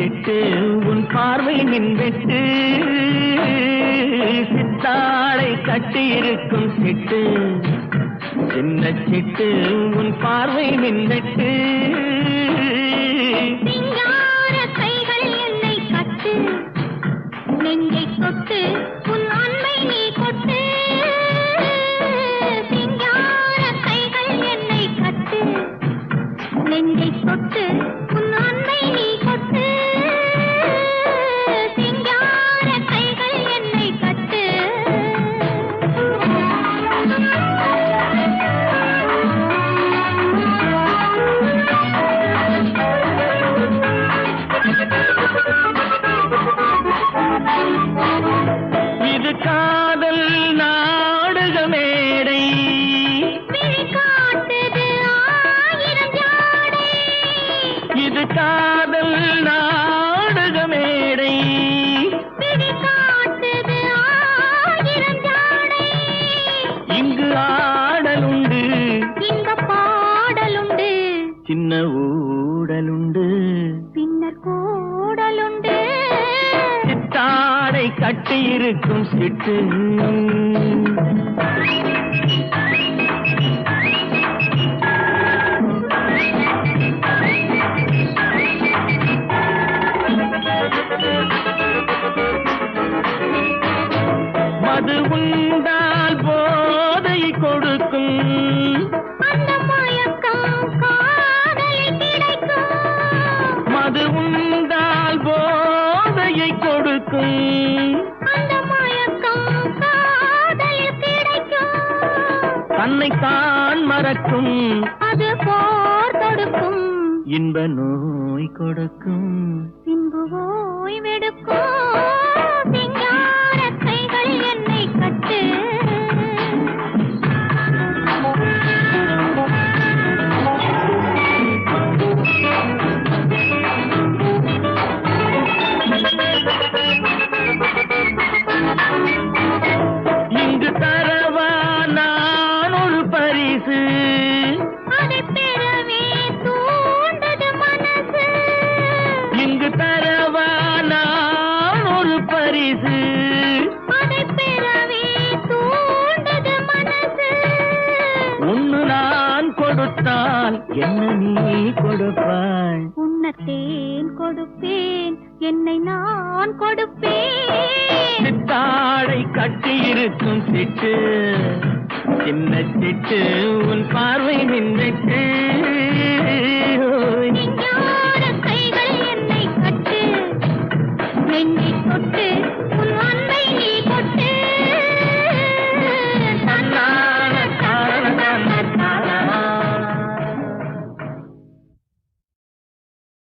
சிட்டு உன் பார்வை மின்வெட்டு சித்தாளை கட்டியிருக்கும் சிட்டு சின்ன சிட்டு உன் பார்வை மின்வெட்டு சிங்கார கைகள் என்னை கட்டு நெஞ்சை தொட்டு உன் அன்பை நீ கொட்டு சிங்கார கைகள் என்னை கட்டு நெஞ்சை தொட்டு உன் அன்பை நீ கொட்டு சிங்கார கைகள் என்னை கட்டு இது காதல் நாடக மேடை காட்டுது ஆயிரம் ஜாடை இது காதல் நாடக மேடை காட்டுது ஆயிரம் ஜாடை இங்கு ஆடலுண்டு இங்க பாடலுண்டு சின்ன ஊடலுண்டு பின்னர் கூடலுண்டு சித்தாடை கட்டியிருக்கும் சிட்டு மது உண்டால் போதை கொடுக்கும் அந்த மயக்கம் காதலில் கிடைக்கும் மது உண்டால் போதையை கொடுக்கும் அந்த மயக்கம் காதலில் கிடைக்கும் தன்னைத்தான் மறக்கும் அது போர் தொடுக்கும் இன்ப நோய் கொடுக்கும் பின்பு ஓய்வெடுக்கும் சிங்கார கைகள் என்னை கட்டு இங்கு தரவா நான் ஒரு பரிசு அதை பெறவே தூண்டது மனசு இங்கு தரவா நான் ஒரு பரிசு அதை பெறவே தூண்டது மனசு ஒன்னு நான் கொடுத்தால் என்ன நீ கொடுப்பாய் உன்னத்தேன் கொடுப்பேன் என்னை நான் கொடுப்பேன் சித்தாடை கட்டியிருக்கும் சிட்டு சின்ன சிட்டு உன் பார்வை நின்றுட்டு சிங்கார